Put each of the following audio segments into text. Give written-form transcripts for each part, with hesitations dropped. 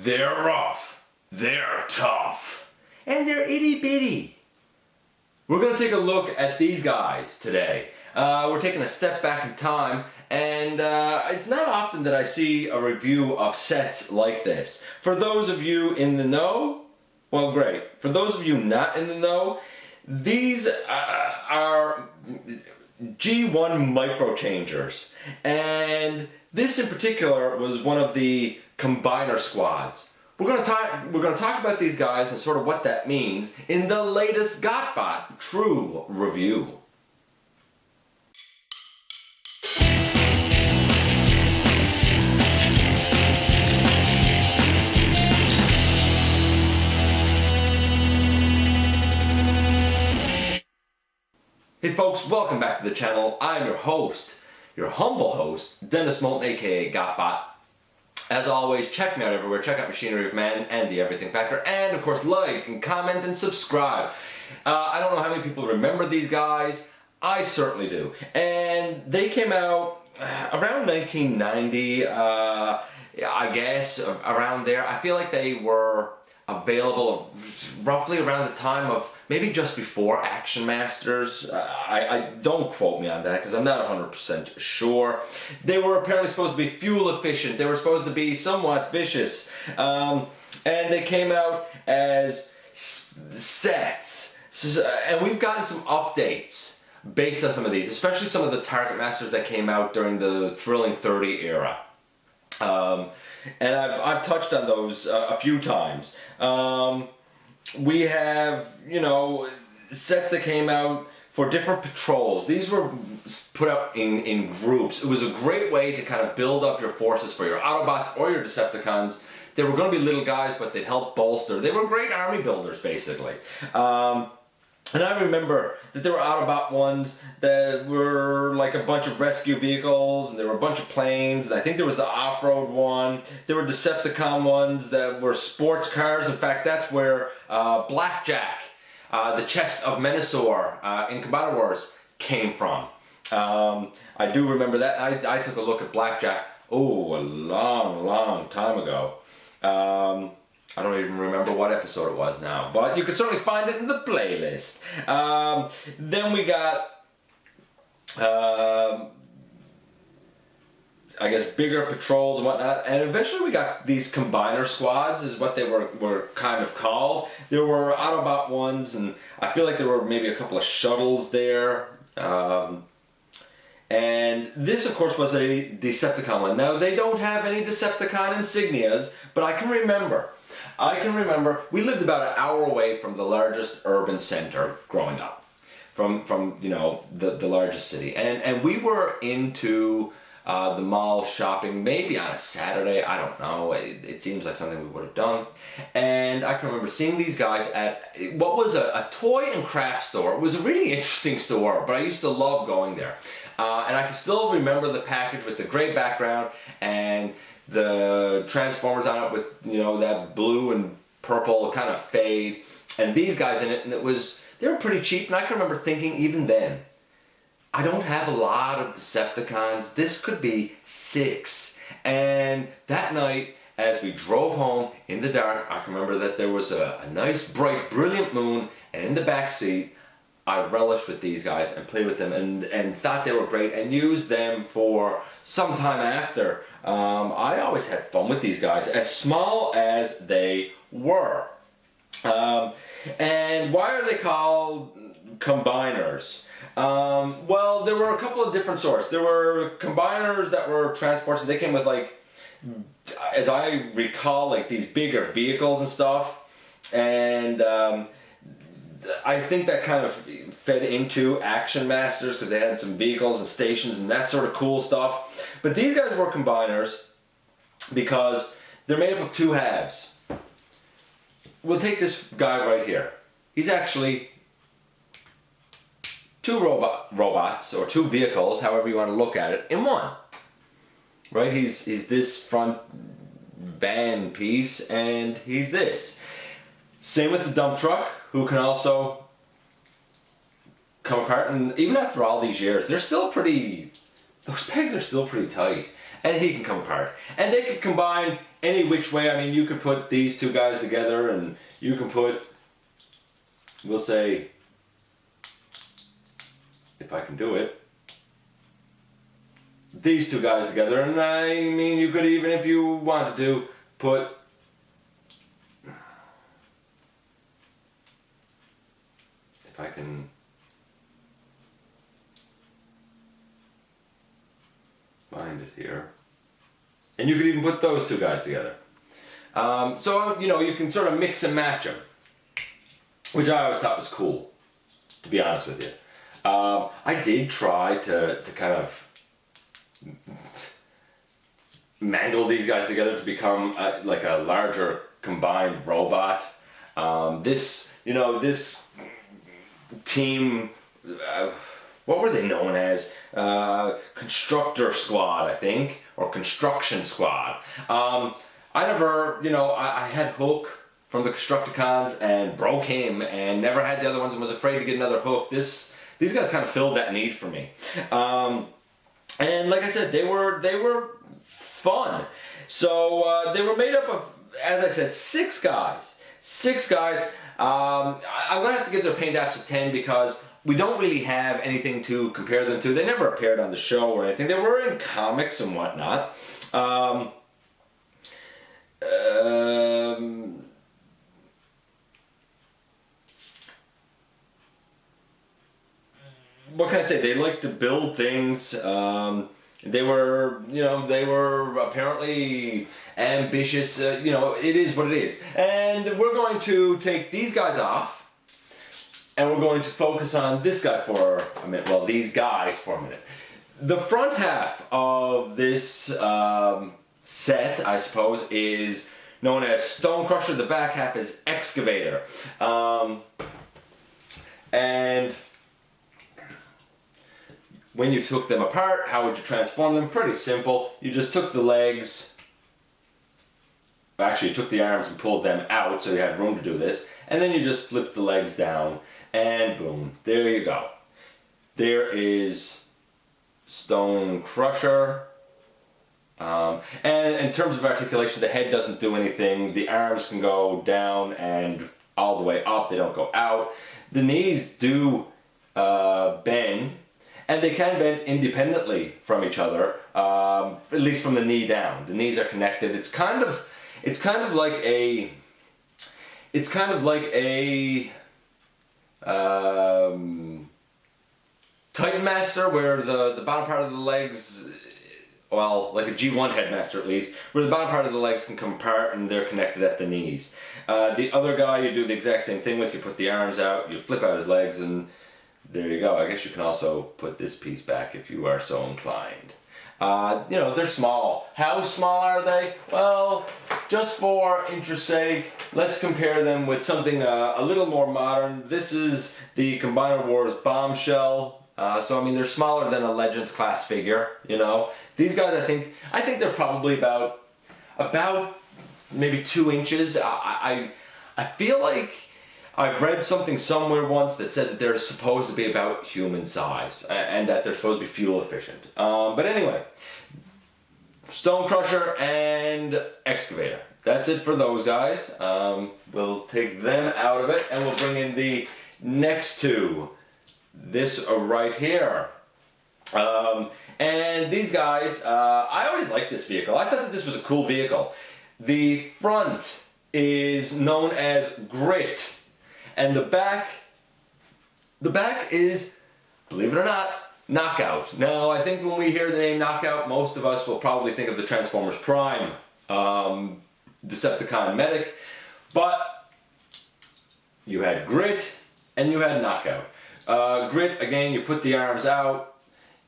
They're rough, they're tough, and they're itty bitty. We're going to take a look at these guys today. We're taking a step back in time, and it's not often that I see a review of sets like this. For those of you in the know, well, great. For those of you not in the know, these are G1 micro changers, and this in particular was one of the combiner squads. We're going to talk about these guys and sort of what that means in the latest GotBot True review. Hey folks, welcome back to the channel. I'm your host, your humble host, Dennis Moulton, aka GotBot. As always, check me out everywhere. Check out Machinery of Man and the Everything Factor, and of course like and comment and subscribe. I don't know how many people remember these guys. I certainly do. And they came out around 1990, I guess, around there. I feel like they were available roughly around the time of maybe just before Action Masters. I don't quote me on that because I'm not 100% sure. They were apparently supposed to be fuel efficient. They were supposed to be somewhat vicious. And they came out as sets. And we've gotten some updates based on some of these, especially some of the Target Masters that came out during the Thrilling 30 era. And I've touched on those a few times. We have, you know, sets that came out for different patrols. These were put up in groups. It was a great way to kind of build up your forces for your Autobots or your Decepticons. They were going to be little guys, but they'd help bolster. They were great army builders, basically. And I remember that there were Autobot ones that were like a bunch of rescue vehicles, and there were a bunch of planes, and I think there was the off-road one. There were Decepticon ones that were sports cars. In fact, that's where Blackjack, the chest of Menasor in Combiner Wars, came from. I do remember that. I took a look at Blackjack, a long time ago. I don't even remember what episode it was now, but you can certainly find it in the playlist. Then we got, I guess, bigger patrols and whatnot, and eventually we got these combiner squads, is what they were kind of called. There were Autobot ones, and I feel like there were maybe a couple of shuttles there. And this, of course, was a Decepticon one. Now, they don't have any Decepticon insignias, but I can remember, we lived about an hour away from the largest urban center growing up, from you know, the largest city, and we were into the mall shopping maybe on a Saturday. I don't know. It seems like something we would have done, and I can remember seeing these guys at what was a toy and craft store. It was a really interesting store, but I used to love going there, and I can still remember the package with the gray background and the Transformers on it with, you know, that blue and purple kind of fade, and these guys in it, and they were pretty cheap. And I can remember thinking even then, I don't have a lot of Decepticons. This could be 6. And that night, as we drove home in the dark, I can remember that there was a nice, bright, brilliant moon, and in the back seat, I relished with these guys and played with them and thought they were great and used them for some time after. I always had fun with these guys, as small as they were. And why are they called combiners? Well, there were a couple of different sorts. There were combiners that were transports, and they came with, like, as I recall, like these bigger vehicles and stuff. And I think that kind of fed into Action Masters because they had some vehicles and stations and that sort of cool stuff. But these guys were combiners because they're made up of 2 halves. We'll take this guy right here. He's actually 2 robots or 2 vehicles, however you want to look at it, in one. Right? He's this front van piece, and he's this. Same with the dump truck, who can also come apart, and even after all these years, they're still pretty, those pegs are still pretty tight, and he can come apart. And they can combine any which way. I mean, you could put these two guys together, and you can put, we'll say, if I can do it, these two guys together. And I mean, you could even, if you wanted to, put if I can find it here. And you could even put those two guys together. So, you know, you can sort of mix and match them, which I always thought was cool, to be honest with you. I did try to kind of mangle these guys together to become like a larger combined robot. This team, what were they known as? Constructor Squad, I think, or Construction Squad. I never, I had Hook from the Constructicons and broke him and never had the other ones and was afraid to get another Hook. These guys kind of filled that need for me. And like I said, they were fun. So they were made up of, as I said, 6 guys. 6 guys. I'm going to have to give their paint apps a 10 because we don't really have anything to compare them to. They never appeared on the show or anything. They were in comics and whatnot. What can I say? They like to build things. They were apparently ambitious. It is what it is. And we're going to take these guys off, and we're going to focus on this guy for a minute. Well, these guys for a minute. The front half of this set, I suppose, is known as Stonecrusher. The back half is Excavator. And when you took them apart, how would you transform them? Pretty simple. You just took the legs, actually you took the arms and pulled them out so you had room to do this, and then you just flip the legs down, and boom, there you go. There is Stonecrusher. And in terms of articulation, the head doesn't do anything. The arms can go down and all the way up, they don't go out. The knees do bend. And they can bend independently from each other, at least from the knee down. The knees are connected. It's kind of like a Titan Master, where the bottom part of the legs, well, like a G1 Headmaster at least, where the bottom part of the legs can come apart and they're connected at the knees. The other guy you do the exact same thing with. You put the arms out, you flip out his legs, and there you go. I guess you can also put this piece back if you are so inclined. They're small. How small are they? Well, just for interest's sake, let's compare them with something a little more modern. This is the Combiner Wars Bombshell. So I mean, they're smaller than a Legends class figure. These guys, I think they're probably about maybe 2 inches. I feel like I've read something somewhere once that said that they're supposed to be about human size and that they're supposed to be fuel efficient. But anyway, Stonecrusher and Excavator. That's it for those guys. We'll take them out of it and we'll bring in the next 2. This right here. And these guys, I always liked this vehicle. I thought that this was a cool vehicle. The front is known as Grit. And the back is, believe it or not, Knockout. Now, I think when we hear the name Knockout, most of us will probably think of the Transformers Prime Decepticon Medic. But you had Grit and you had Knockout. Grit, again, you put the arms out,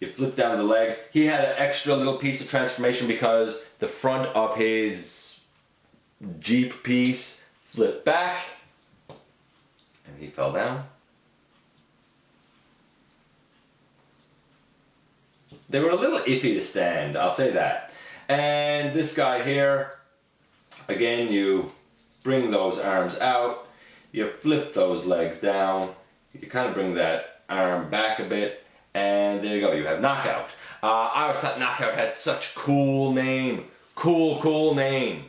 you flip down the legs. He had an extra little piece of transformation because the front of his Jeep piece flipped back. And he fell down. They were a little iffy to stand, I'll say that. And this guy here, again, you bring those arms out, you flip those legs down, you kind of bring that arm back a bit, and there you go, you have Knockout. I always thought Knockout had such a cool name. Cool name.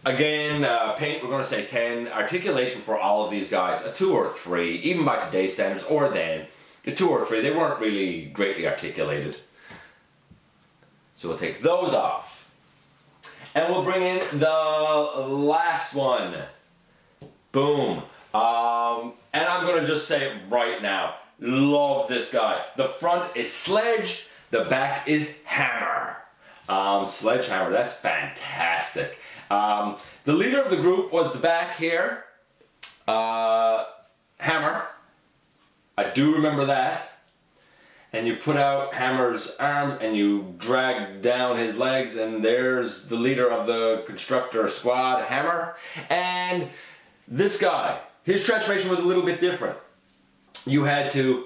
Again, paint, we're going to say 10. Articulation for all of these guys, a 2 or 3. Even by today's standards, or then, a 2 or 3. They weren't really greatly articulated. So we'll take those off. And we'll bring in the last one. Boom. And I'm going to just say it right now. Love this guy. The front is Sledge. The back is Hammer. Sledgehammer, that's fantastic. The leader of the group was the back here. Hammer. I do remember that. And you put out Hammer's arms and you drag down his legs, and there's the leader of the Constructor Squad, Hammer. And this guy, his transformation was a little bit different. You had to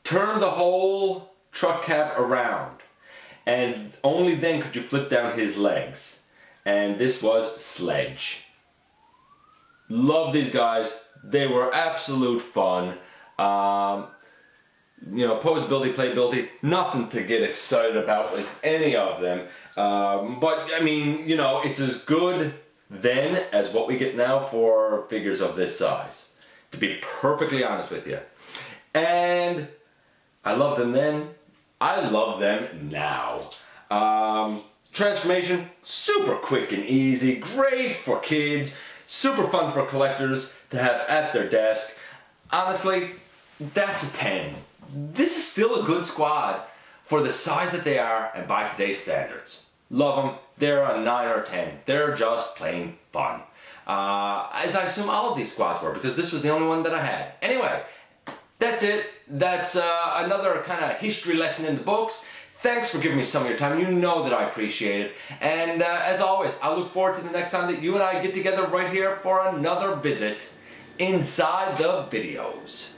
turn the whole truck cab around, and only then could you flip down his legs. And this was Sledge. Love these guys. They were absolute fun. You know, posability, playability, nothing to get excited about with any of them. But I mean, you know, it's as good then as what we get now for figures of this size, to be perfectly honest with you. And I loved them then. I love them now. Transformation, super quick and easy, great for kids, super fun for collectors to have at their desk. Honestly, that's a 10. This is still a good squad for the size that they are and by today's standards. Love them. They're a 9 or 10. They're just plain fun. As I assume all of these squads were, because this was the only one that I had. Anyway, that's it. That's another kind of history lesson in the books. Thanks for giving me some of your time. You know that I appreciate it. And as always, I look forward to the next time that you and I get together right here for another visit inside the videos.